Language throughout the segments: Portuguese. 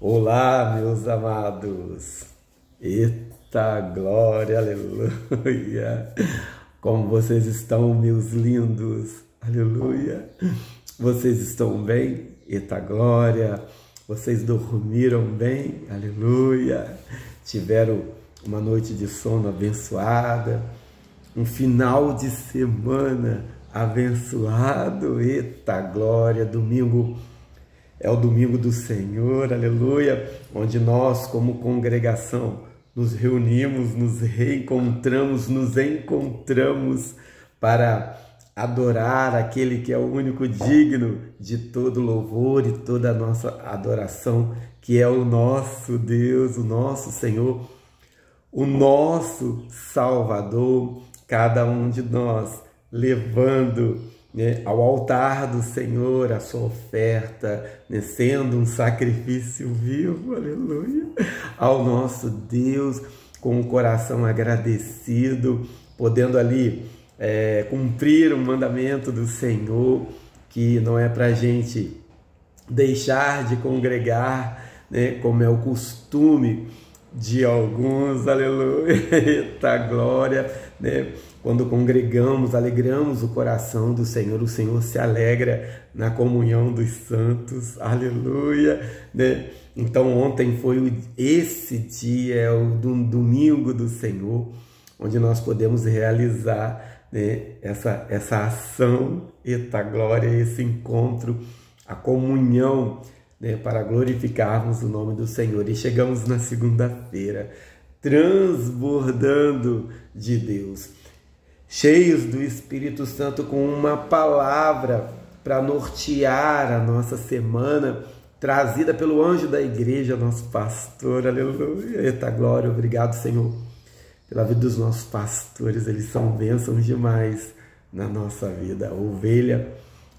Olá, meus amados. Eita glória, aleluia. Como vocês estão, meus lindos? Aleluia. Vocês estão bem? Eita glória. Vocês dormiram bem? Aleluia. Tiveram uma noite de sono abençoada, um final de semana abençoado. Eita glória. Domingo é o domingo do Senhor, aleluia, onde nós, como congregação, nos reunimos, nos reencontramos, nos encontramos para adorar aquele que é o único digno de todo louvor e toda a nossa adoração, que é o nosso Deus, o nosso Senhor, o nosso Salvador, cada um de nós levando ao altar do Senhor a sua oferta, sendo um sacrifício vivo, aleluia, ao nosso Deus, com o coração agradecido, podendo ali cumprir o mandamento do Senhor, que não é para a gente deixar de congregar, como é o costume de alguns, aleluia, eita glória, Quando congregamos, alegramos o coração do Senhor, o Senhor se alegra na comunhão dos santos, aleluia, Então ontem foi esse dia, o domingo do Senhor, onde nós podemos realizar essa ação, eita glória, esse encontro, a comunhão, para glorificarmos o nome do Senhor. E chegamos na segunda-feira, transbordando de Deus, cheios do Espírito Santo, com uma palavra para nortear a nossa semana, trazida pelo anjo da igreja, nosso pastor, aleluia, eita glória, obrigado Senhor, pela vida dos nossos pastores, eles são bênçãos demais na nossa vida. A ovelha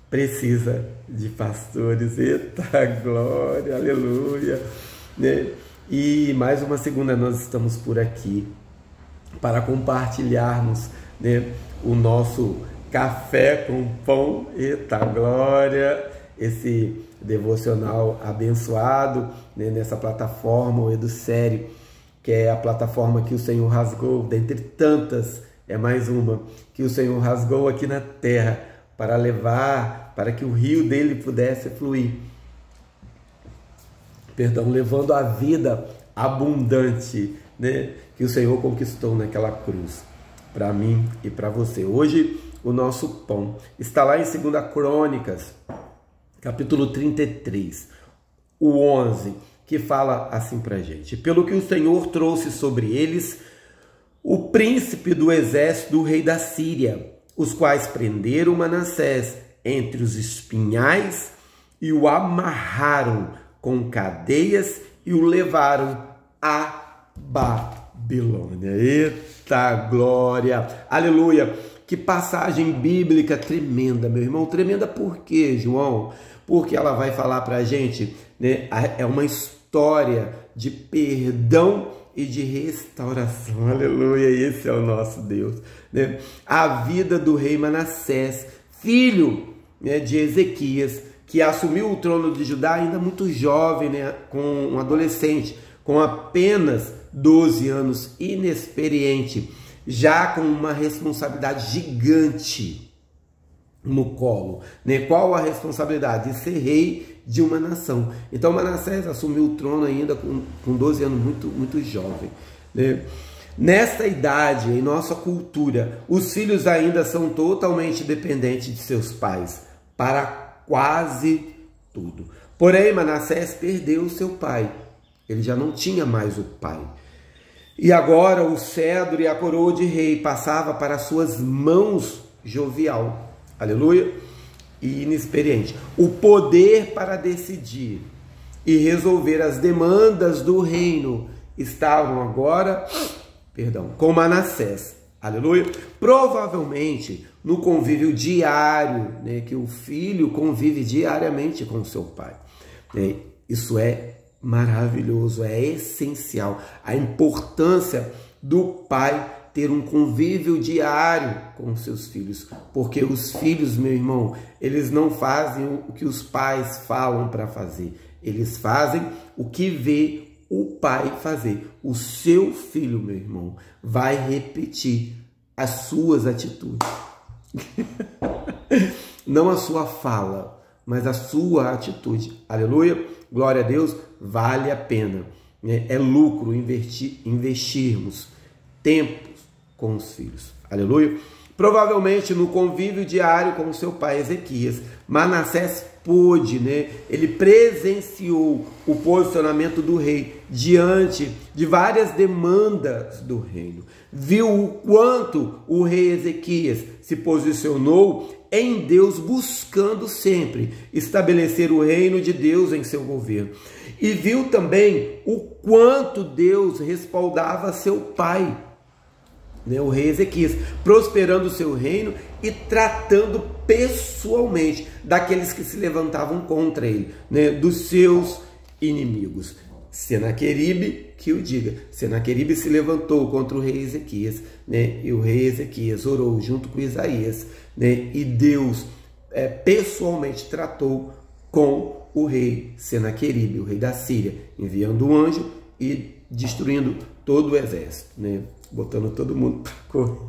precisa de pastores, eita glória, aleluia, E mais uma segunda nós estamos por aqui para compartilharmos o nosso café com pão, eita glória, esse devocional abençoado, nessa plataforma, o EduSérie, que é a plataforma que o Senhor rasgou, dentre tantas, é mais uma, que o Senhor rasgou aqui na terra, para levar, para que o rio dele pudesse fluir, levando a vida abundante, que o Senhor conquistou naquela cruz, para mim e para você. Hoje o nosso pão está lá em 2 Crônicas, capítulo 33, o 11, que fala assim para a gente: pelo que o Senhor trouxe sobre eles o príncipe do exército do rei da Síria, os quais prenderam Manassés entre os espinhais e o amarraram com cadeias e o levaram a Babilônia. Eita glória, aleluia, que passagem bíblica tremenda, meu irmão, tremenda. Por quê, João? Porque ela vai falar para a gente, é uma história de perdão e de restauração, aleluia, esse é o nosso Deus, A vida do rei Manassés, filho de Ezequias, que assumiu o trono de Judá ainda muito jovem, com um adolescente, com apenas 12 anos, inexperiente, já com uma responsabilidade gigante no colo. Qual a responsabilidade? De ser rei de uma nação. Então Manassés assumiu o trono ainda com 12 anos, muito jovem. Nessa idade, em nossa cultura, os filhos ainda são totalmente dependentes de seus pais para quase tudo. Porém, Manassés perdeu seu pai. Ele já não tinha mais o pai. E agora o cedro e a coroa de rei passava para suas mãos jovial, aleluia, e inexperiente. O poder para decidir e resolver as demandas do reino estavam agora, com Manassés, aleluia. Provavelmente no convívio diário, que o filho convive diariamente com seu pai. Isso é maravilhoso, é essencial, a importância do pai ter um convívio diário com seus filhos, porque os filhos, meu irmão, eles não fazem o que os pais falam para fazer, Eles fazem o que vê o pai fazer. O seu filho, meu irmão, vai repetir as suas atitudes. Não a sua fala, mas a sua atitude. Aleluia, glória a Deus, vale a pena. É lucro investirmos tempos com os filhos. Aleluia. Provavelmente no convívio diário com o seu pai Ezequias, Manassés pôde, ele presenciou o posicionamento do rei diante de várias demandas do reino. Viu o quanto o rei Ezequias se posicionou em Deus, buscando sempre estabelecer o reino de Deus em seu governo. E viu também o quanto Deus respaldava seu pai, o rei Ezequias, prosperando o seu reino e tratando pessoalmente daqueles que se levantavam contra ele, dos seus inimigos. Senaqueribe, que o diga, Senaqueribe se levantou contra o rei Ezequias, e o rei Ezequias orou junto com Isaías, e Deus pessoalmente tratou com o rei Senaqueribe, o rei da Síria, enviando um anjo e destruindo todo o exército, botando todo mundo para correr.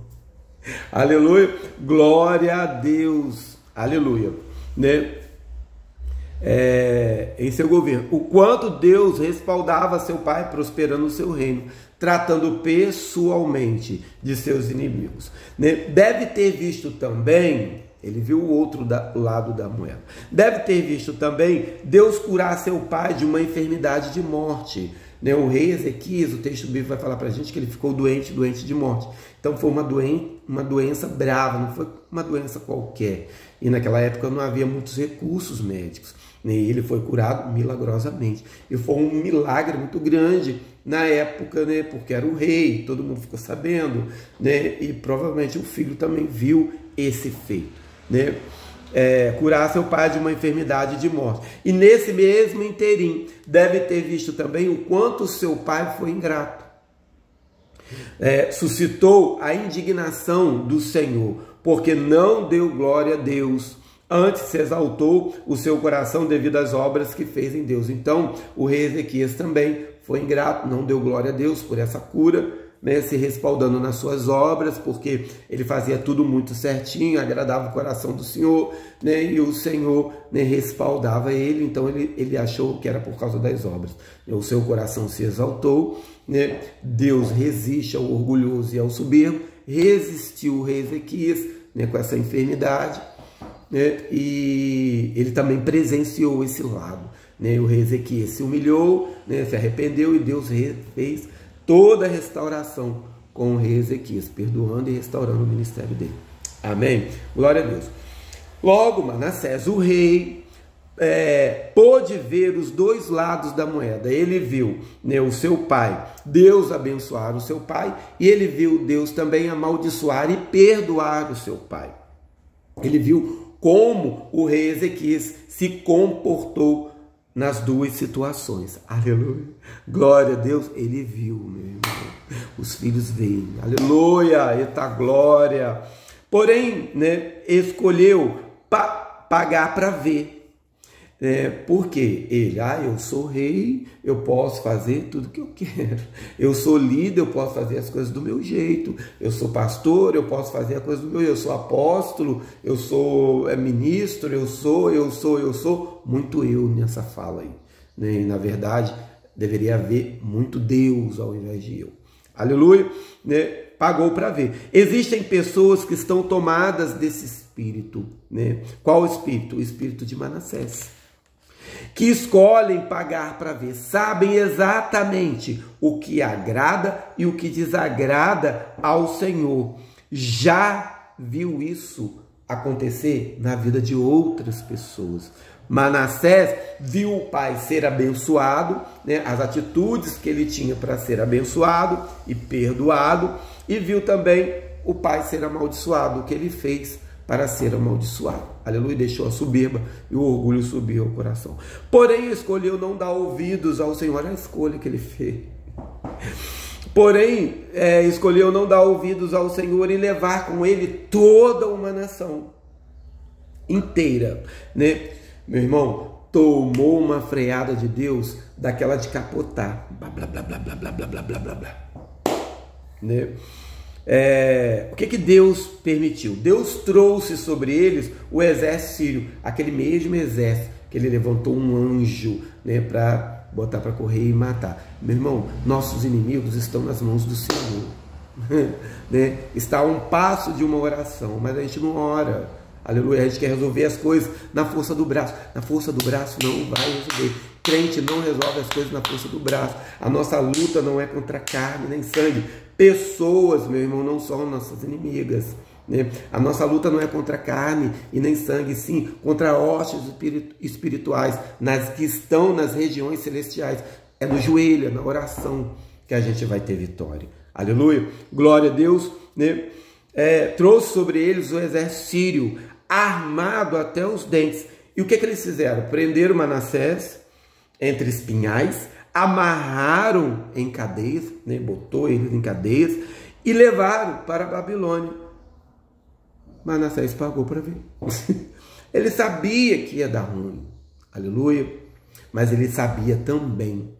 Aleluia, glória a Deus, aleluia, em seu governo. O quanto Deus respaldava seu pai, prosperando o seu reino, tratando pessoalmente de seus inimigos. Deve ter visto também, ele viu o outro lado da moeda, deve ter visto também Deus curar seu pai de uma enfermidade de morte. O rei Ezequias, o texto bíblico vai falar para a gente que ele ficou doente de morte. Então foi uma doença brava, não foi uma doença qualquer. E naquela época não havia muitos recursos médicos. E ele foi curado milagrosamente. E foi um milagre muito grande na época, porque era o rei, todo mundo ficou sabendo, e provavelmente o filho também viu esse feito, curar seu pai de uma enfermidade de morte. E nesse mesmo interim, deve ter visto também o quanto seu pai foi ingrato. Suscitou a indignação do Senhor, porque não deu glória a Deus, antes se exaltou o seu coração devido às obras que fez em Deus. Então, o rei Ezequias também foi ingrato, não deu glória a Deus por essa cura, se respaldando nas suas obras, porque ele fazia tudo muito certinho, agradava o coração do Senhor, e o Senhor respaldava ele. Então ele achou que era por causa das obras. O seu coração se exaltou, Deus resiste ao orgulhoso e ao soberbo, resistiu o rei Ezequias com essa enfermidade, e ele também presenciou esse lado. O rei Ezequias se humilhou, se arrependeu, e Deus fez toda a restauração com o rei Ezequias, perdoando e restaurando o ministério dele. Amém? Glória a Deus. Logo, Manassés, o rei, pôde ver os dois lados da moeda. Ele viu o seu pai, Deus abençoar o seu pai, e ele viu Deus também amaldiçoar e perdoar o seu pai. Ele viu como o rei Ezequias se comportou nas duas situações. Aleluia, glória a Deus. Ele viu, meu irmão, os filhos veem, aleluia, eita glória. Porém, escolheu pagar para ver. Porque ele, eu sou rei, eu posso fazer tudo que eu quero. Eu sou líder, eu posso fazer as coisas do meu jeito. Eu sou pastor, eu posso fazer as coisas do meu jeito. Eu sou apóstolo, eu sou ministro, eu sou. Muito eu nessa fala aí. E, na verdade, deveria haver muito Deus ao invés de eu. Aleluia, pagou para ver. Existem pessoas que estão tomadas desse espírito, Qual o espírito? O espírito de Manassés, que escolhem pagar para ver, sabem exatamente o que agrada e o que desagrada ao Senhor. Já viu isso acontecer na vida de outras pessoas. Manassés viu o pai ser abençoado, as atitudes que ele tinha para ser abençoado e perdoado, e viu também o pai ser amaldiçoado, o que ele fez para ser amaldiçoado. Aleluia, deixou a soberba e o orgulho subir ao coração. Porém, escolheu não dar ouvidos ao Senhor. Olha a escolha que ele fez. Porém, escolheu não dar ouvidos ao Senhor e levar com ele toda uma nação inteira, Meu irmão, tomou uma freada de Deus, daquela de capotar. Blá, blá, blá, blá, blá, blá, blá, blá, blá, blá, blá. Né? O que Deus permitiu? Deus trouxe sobre eles o exército sírio, aquele mesmo exército que ele levantou um anjo, né, para botar para correr e matar. Meu irmão, nossos inimigos estão nas mãos do Senhor. Né? Está a um passo de uma oração, mas a gente não ora. Aleluia, a gente quer resolver as coisas na força do braço. Na força do braço não vai resolver. Crente não resolve as coisas na força do braço. A nossa luta não é contra carne nem sangue. Pessoas, meu irmão, não são nossas inimigas. Né? A nossa luta não é contra carne e nem sangue, sim, contra hostes espirituais, que estão nas regiões celestiais. É no joelho, é na oração que a gente vai ter vitória. Aleluia, glória a Deus. Né? Trouxe sobre eles o exército sírio, armado até os dentes. E o que eles fizeram? Prenderam Manassés entre espinhais, amarraram em cadeias, né? Botou eles em cadeias e levaram para a Babilônia. Manassés pagou para ver. Ele sabia que ia dar ruim, aleluia, mas ele sabia também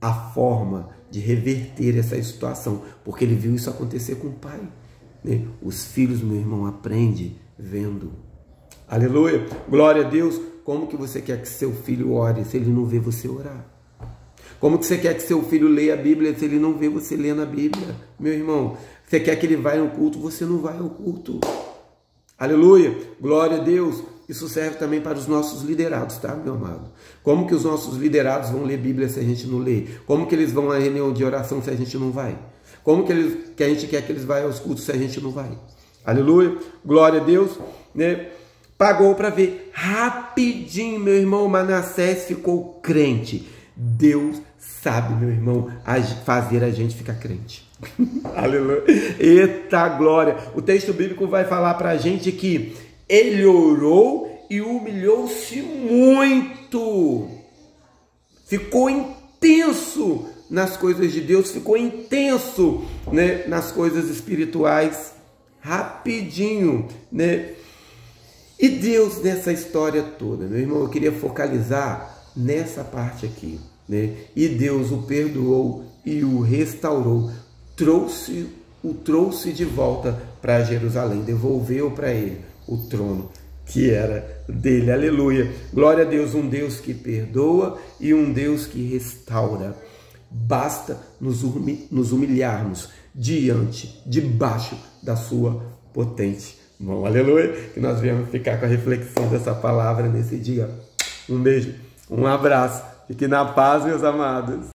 a forma de reverter essa situação, porque ele viu isso acontecer com o pai. Né? Os filhos, meu irmão, aprendem vendo. Aleluia, glória a Deus. Como que você quer que seu filho ore se ele não vê você orar? Como que você quer que seu filho leia a Bíblia se ele não vê você lendo a Bíblia? Meu irmão, você quer que ele vá ao culto, você não vai ao culto. Aleluia, glória a Deus. Isso serve também para os nossos liderados, tá, meu amado? Como que os nossos liderados vão ler Bíblia se a gente não lê? Como que eles vão à reunião de oração se a gente não vai? Como que a gente quer que eles vão aos cultos se a gente não vai? Aleluia, glória a Deus, né? Pagou para ver. Rapidinho, meu irmão, Manassés ficou crente. Deus sabe, meu irmão, fazer a gente ficar crente. Aleluia. Eita glória. O texto bíblico vai falar para a gente que ele orou e humilhou-se muito. Ficou intenso nas coisas de Deus, ficou intenso, né, nas coisas espirituais. Rapidinho, né? E Deus nessa história toda, meu irmão, eu queria focalizar nessa parte aqui, né? E Deus o perdoou e o restaurou, o trouxe de volta para Jerusalém, devolveu para ele o trono que era dele. Aleluia, glória a Deus, um Deus que perdoa e um Deus que restaura. Basta nos humilharmos debaixo da sua potente mão. Aleluia, que nós viemos ficar com a reflexão dessa palavra nesse dia. Um beijo, um abraço, fique na paz, meus amados.